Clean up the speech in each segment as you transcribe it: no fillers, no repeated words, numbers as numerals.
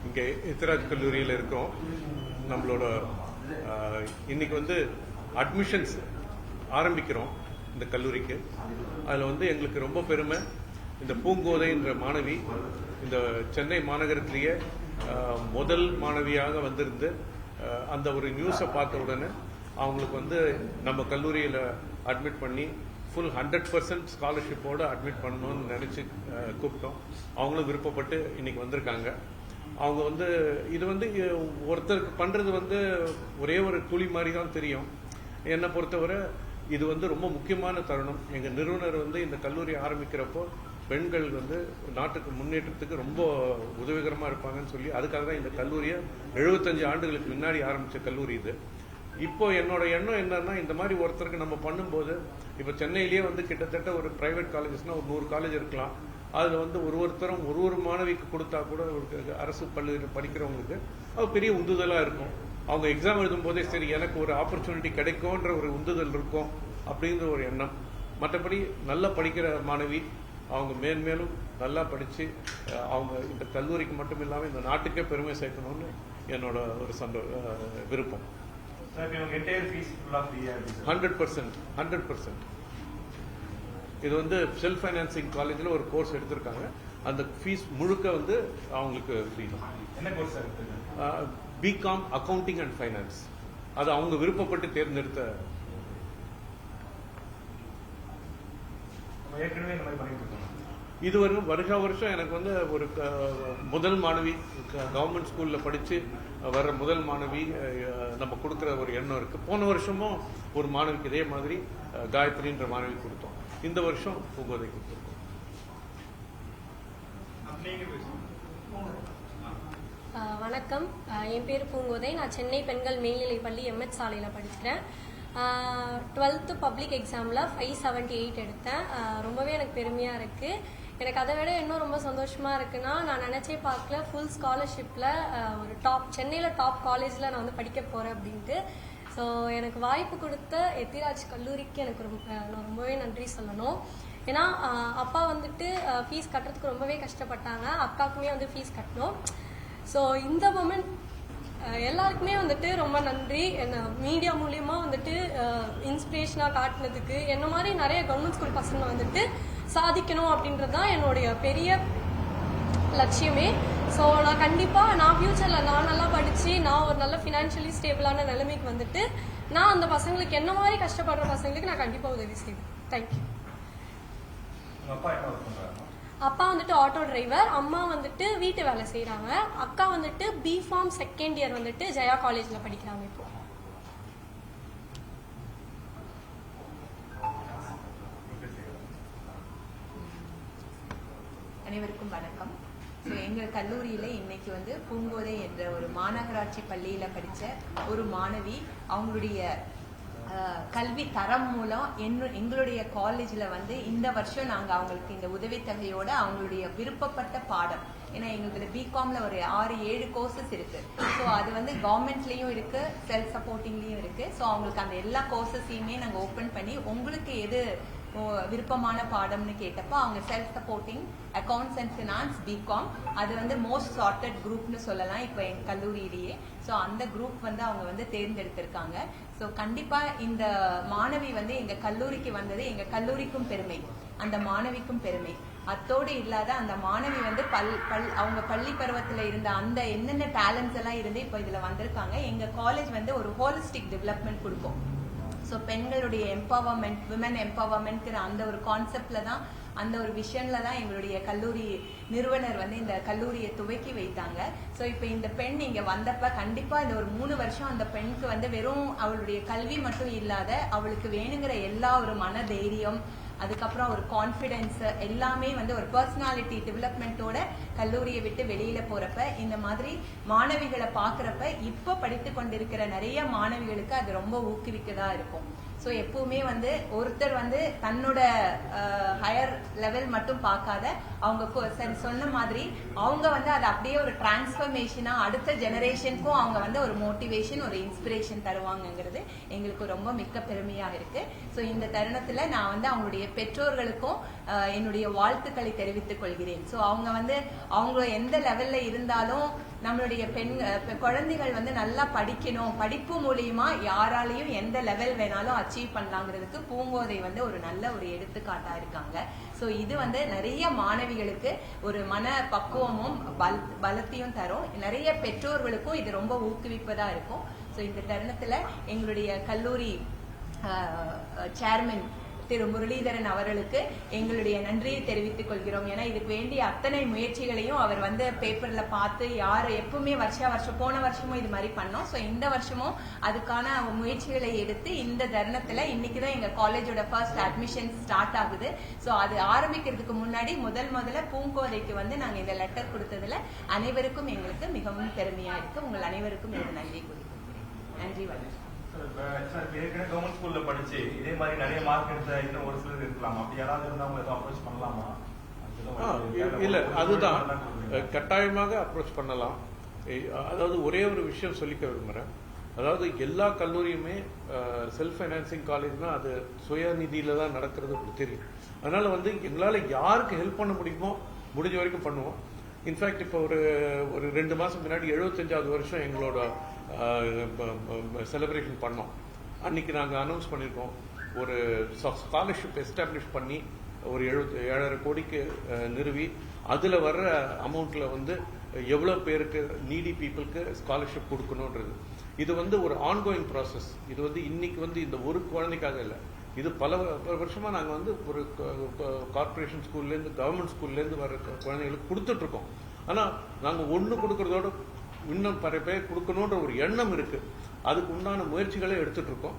இங்கே எத்திராஜ் கல்லூரியில் இருக்கோம். நம்மளோட இன்னைக்கு வந்து அட்மிஷன்ஸ் ஆரம்பிக்கிறோம் இந்த கல்லூரிக்கு. அதில் எங்களுக்கு ரொம்ப பெருமை. இந்த பூங்கோதைன்ற மாணவி இந்த சென்னை மாநகரத்திலேயே முதல் மாணவியாக வந்திருந்து அந்த ஒரு நியூஸை பார்த்த உடனே அவங்களுக்கு நம்ம கல்லூரியில் அட்மிட் பண்ணி ஃபுல் 100% ஸ்காலர்ஷிப்போடு அட்மிட் பண்ணணும்னு நினச்சி கூப்பிட்டோம். அவங்களும் விருப்பப்பட்டு இன்னைக்கு வந்திருக்காங்க. அவங்க இது ஒருத்தருக்கு பண்ணுறது ஒரே ஒரு துளி மாதிரி தான் தெரியும். என்னை பொறுத்தவரை இது ரொம்ப முக்கியமான தருணம். எங்கள் நிறுவனர் இந்த கல்லூரி ஆரம்பிக்கிறப்போ பெண்கள் நாட்டுக்கு முன்னேற்றத்துக்கு ரொம்ப உதவிகரமாக இருப்பாங்கன்னு சொல்லி அதுக்காக தான் இந்த கல்லூரியை 75 ஆண்டுகளுக்கு முன்னாடி ஆரம்பித்த கல்லூரி இது. இப்போ என்னோட எண்ணம் என்னன்னா, இந்த மாதிரி ஒருத்தருக்கு நம்ம பண்ணும்போது இப்போ சென்னையிலேயே கிட்டத்தட்ட ஒரு பிரைவேட் காலேஜஸ்னா ஒரு 100 காலேஜ் இருக்கலாம். அதில் ஒருத்தரும் ஒரு மாணவிக்கு கொடுத்தா கூட அரசு பள்ளியில் படிக்கிறவங்களுக்கு அது பெரிய உந்துதலாக இருக்கும். அவங்க எக்ஸாம் எழுதும் போதே சரி எனக்கு ஒரு ஆப்பர்ச்சுனிட்டி கிடைக்கும்ன்ற ஒரு உந்துதல் இருக்கும் அப்படின்ற ஒரு எண்ணம். மற்றபடி நல்லா படிக்கிற மாணவி அவங்க மேன்மேலும் நல்லா படித்து அவங்க இந்த கல்லூரிக்கு மட்டும் இல்லாமல் இந்த நாட்டுக்கே பெருமை சேர்க்கணும்னு என்னோட ஒரு விருப்பம். 100%. இது செல்ஃப் ஃபைனான்சிங் காலேஜில் ஒரு கோர்ஸ் எடுத்திருக்காங்க. அந்த ஃபீஸ் முழுக்க அவங்களுக்கு ஃப்ரீ தான். என்ன course sir? BCom accounting and finance. அது அவங்க விருப்பப்பட்டு தேர்ந்தெடுத்த. ஏற்கனவே இந்த மாதிரி பண்ணிட்டு இருக்கோம். இது வருஷம் எனக்கு ஒரு முதல் மாணவி கவர்மெண்ட் ஸ்கூலில் படித்து வர்ற முதல் மாணவி நம்ம கொடுக்குற ஒரு எண்ணம் இருக்குது. போன வருஷமும் ஒரு மாணவிக்கு இதே மாதிரி காயத்ரின்ற மாணவி கொடுத்தோம். இந்த வருஷம் பூங்கோதை கொடுத்துருக்கோம். வணக்கம், என் பேர் பூங்கோதை. நான் சென்னை பெண்கள் மேல்நிலைப் பள்ளி எம்எச் சாலையில் படிக்கிறேன். 12th பப்ளிக் எக்ஸாமில் 578 எடுத்தேன். ரொம்பவே எனக்கு பெருமையாக இருக்குது. எனக்கு அதை விட இன்னும் ரொம்ப சந்தோஷமாக இருக்குன்னா, நான் நினச்சே பார்க்கல ஃபுல் ஸ்காலர்ஷிப்பில் ஒரு சென்னையில் டாப் காலேஜில் நான் படிக்க போகிறேன் அப்படின்ட்டு. ஸோ எனக்கு வாய்ப்பு கொடுத்த எத்திராஜ் கல்லூரிக்கு எனக்கு நான் ரொம்பவே நன்றி சொல்லணும். ஏன்னா அப்பா ஃபீஸ் கட்டுறதுக்கு ரொம்பவே கஷ்டப்பட்டாங்க. அக்காவுக்குமே ஃபீஸ் கட்டணும். ஸோ இந்த மொமெண்ட் எல்லாருக்குமே ரொம்ப நன்றி. என்ன மீடியா மூலியமா இன்ஸ்பிரேஷனாக காட்டினதுக்கு. என்ன மாதிரி நிறைய கவர்மெண்ட் ஸ்கூல் பசங்க சாதிக்கணும் அப்படின்றது தான் என்னுடைய பெரிய லட்சியமே. ஸோ நான் கண்டிப்பாக நான் ஃபியூச்சரில் நான் நல்லா படித்து நான் ஒரு நல்ல ஃபினான்ஷியலி ஸ்டேபிளான நிலைமைக்கு நான் அந்த பசங்களுக்கு என்ன மாதிரி கஷ்டப்படுற பசங்களுக்கு நான் கண்டிப்பாக உதவி செய்வேன். தேங்க்யூ. அப்பா ஆட்டோ டிரைவர், அம்மா வீட்டு வேலை செய்யறாங்க. அக்கா பிஃபார்ம் செகண்ட் இயர் ஜெயா காலேஜ்ல படிக்கிறாங்க. இப்போ அனைவருக்கும் வணக்கம். எங்கள் கல்லூரியில இன்னைக்கு பூங்கோதை என்ற ஒரு மாநகராட்சி பள்ளியில படிச்ச ஒரு மாணவி அவங்களுடைய கல்வி தரம் மூலம் எங்களுடைய காலேஜ்ல இந்த வருஷம் நாங்க அவங்களுக்கு இந்த உதவித்தொகையோட அவங்களுடைய விருப்பப்பட்ட பாடம், ஏன்னா எங்களுக்கு பிகாம்ல ஒரு 6-7 கோர்சஸ் இருக்கு. ஸோ அது கவர்மெண்ட்லயும் இருக்கு, செல்ஃப் சப்போர்ட்டிங்லயும் இருக்கு. ஸோ அவங்களுக்கு அந்த எல்லா கோர்சஸையுமே நாங்க ஓபன் பண்ணி உங்களுக்கு எது விருப்பமான பாடம்னு கேட்டப்போ அவங்க self supporting accounts and finance BCom அது மோஸ்ட் சார்ட்டட் குரூப்னு சொல்லலாம் இப்போ எங்க கல்லூரியிலேயே. ஸோ அந்த குரூப் அவங்க தேர்ந்தெடுத்திருக்காங்க. ஸோ கண்டிப்பா இந்த மாணவி எங்க கல்லூரிக்கு வந்தது எங்க கல்லூரிக்கும் பெருமை, அந்த மாணவிக்கும் பெருமை. அத்தோடு இல்லாத அந்த மாணவி அவங்க பள்ளி பருவத்துல இருந்த அந்த என்னென்ன டேலண்ட்ஸ் எல்லாம் இருந்து இப்போ இதுல வந்திருக்காங்க. எங்க காலேஜ் ஒரு ஹோலிஸ்டிக் டெவலப்மெண்ட் கொடுக்கும். ஸோ பெண்களுடைய எம்பவர்மெண்ட், விமன் எம்பவர்மெண்ட்ங்கிற அந்த ஒரு கான்செப்ட்ல தான், அந்த ஒரு விஷன்ல தான் எங்களுடைய கல்லூரி நிறுவனர் இந்த கல்லூரியை துவக்கி வைத்தாங்க. ஸோ இப்போ இந்த பெண் இங்க வந்தப்ப கண்டிப்பா இந்த ஒரு 3 வருஷம் அந்த பெண்ணுக்கு வெறும் அவளுடைய கல்வி மட்டும் இல்லாத அவளுக்கு வேணுங்கிற எல்லா ஒரு மன தைரியம், அதுக்கப்புறம் ஒரு கான்ஃபிடென்ஸ் எல்லாமே வந்து ஒரு பர்சனாலிட்டி டெவலப்மெண்ட்டோட கல்லூரியை விட்டு வெளியில போறப்ப இந்த மாதிரி மாணவிகளை பாக்குறப்ப இப்ப படித்து கொண்டிருக்கிற நிறைய மாணவிகளுக்கு அது ரொம்ப ஊக்குவிக்கதா இருக்கும். ஸோ எப்பவுமே வந்து ஒருத்தர் வந்து தன்னோட ஹையர் லெவல் மட்டும் பார்க்காத அவங்க சரி சொன்ன மாதிரி அவங்க வந்து அதை அப்படியே ஒரு டிரான்ஸ்ஃபர்மேஷனா அடுத்த ஜெனரேஷனுக்கும் அவங்க வந்து ஒரு மோட்டிவேஷன் ஒரு இன்ஸ்பிரேஷன் தருவாங்கங்கிறது எங்களுக்கு ரொம்ப மிக்க பெருமையா இருக்கு. ஸோ இந்த தருணத்துல நான் வந்து அவங்களுடைய பெற்றோர்களுக்கும் என்னுடைய வாழ்த்துக்களை தெரிவித்துக் கொள்கிறேன். ஸோ அவங்க வந்து அவங்க எந்த லெவல்ல இருந்தாலும் நம்மளுடைய குழந்தைகள் வந்து நல்லா படிக்கணும், படிப்பு மூலியமா யாராலையும் எந்த லெவல் வேணாலும் அச்சீவ் பண்ணலாங்கிறதுக்கு பூங்கோதை வந்து ஒரு நல்ல ஒரு எடுத்துக்காட்டா இருக்காங்க. சோ இது வந்து நிறைய மாணவிகளுக்கு ஒரு மன பக்குவமும் பலத்தையும் தரும். நிறைய பெற்றோர்களுக்கும் இது ரொம்ப ஊக்குவிப்பதா இருக்கும். சோ இந்த தருணத்துல எங்களுடைய கல்லூரி சேர்மன் திரு முரளிதரன் அவர்களுக்கு எங்களுடைய நன்றியை தெரிவித்துக் கொள்கிறோம். ஏன்னா இதுக்கு வேண்டிய அத்தனை முயற்சிகளையும் அவர் வந்து பேப்பர்ல பார்த்து யாரு எப்பவுமே வருஷம் போன வருஷமும் இது மாதிரி பண்ணோம். ஸோ இந்த வருஷமும் அதுக்கான முயற்சிகளை எடுத்து இந்த தருணத்துல இன்னைக்குதான் எங்க காலேஜோட ஃபர்ஸ்ட் அட்மிஷன் ஸ்டார்ட் ஆகுது. ஸோ அது ஆரம்பிக்கிறதுக்கு முன்னாடி முதல்ல பூங்கோதைக்கு வந்து நாங்க இந்த லெட்டர் கொடுத்ததுல அனைவருக்கும் எங்களுக்கு மிகவும் பெருமையா இருக்கு. உங்கள் அனைவருக்கும் எனக்கு நன்றி கூறிக்கொள்கிறேன். நன்றி வணக்கம். ஏற்கனவே கவர்மெண்ட் ஸ்கூல்ல படிச்சு இதே மாதிரி நிறைய மார்க் எடுத்த இன்னும் ஒரு சிலர் இருக்கலாம். அப்படி யாராவது இருந்தா அவங்க எதுவும் அப்ரோச் பண்ணலாமா? இல்ல, அதுதான் கட்டாயமாக அப்ரோச் பண்ணலாம். அதாவது ஒரே ஒரு விஷயம் சொல்லிக்க விரும்புறேன். அதாவது எல்லா கல்லூரியுமே செல்ஃப் ஃபைனான்சிங் காலேஜ்னா அது சுயநிதியில தான் நடக்கிறது தெரியும். அதனால வந்து எங்களால யாருக்கு ஹெல்ப் பண்ண முடியுமோ முடிஞ்ச வரைக்கும் பண்ணுவோம். இன்ஃபேக்ட் இப்போ ஒரு 2 மாசம் முன்னாடி 75வது வருஷம் எங்களோட செலிப்ரேஷன் பண்ணோம். அன்னைக்கு நாங்கள் அனௌன்ஸ் பண்ணியிருக்கோம், ஒரு ஸ்காலர்ஷிப் எஸ்டாப்ளிஷ் பண்ணி ஒரு 7.5 கோடிக்கு நிறுவி அதில் வர்ற அமௌண்ட்ல வந்து எவ்வளோ பேருக்கு நீடி பீப்புளுக்கு ஸ்காலர்ஷிப் கொடுக்கணுன்றது. இது வந்து ஒரு ஆன்கோயிங் ப்ராசஸ். இது வந்து இன்னைக்கு வந்து இந்த ஒரு குழந்தைக்காக இல்லை, இது பல வருஷமா நாங்கள் வந்து ஒரு கார்பரேஷன் ஸ்கூல்லேருந்து கவர்மெண்ட் ஸ்கூல்லேருந்து வர குழந்தைங்களுக்கு கொடுத்துட்டு இருக்கோம். ஆனால் நாங்கள் ஒன்று கொடுக்கறதோட இன்னும் பல பேர் கொடுக்கணுன்ற ஒரு எண்ணம் இருக்கு. அதுக்கு உண்டான முயற்சிகளை எடுத்துட்டு இருக்கோம்.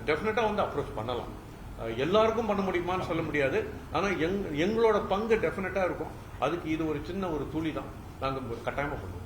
டெஃபினட்டா வந்து அப்ரோச் பண்ணலாம். எல்லாருக்கும் பண்ண முடியுமான்னு சொல்ல முடியாது. ஆனா எங்களோட பங்கு டெஃபினட்டா இருக்கும். அதுக்கு இது ஒரு சின்ன ஒரு துளி தான். நாங்கள் கட்டாயமா பண்ணுவோம்.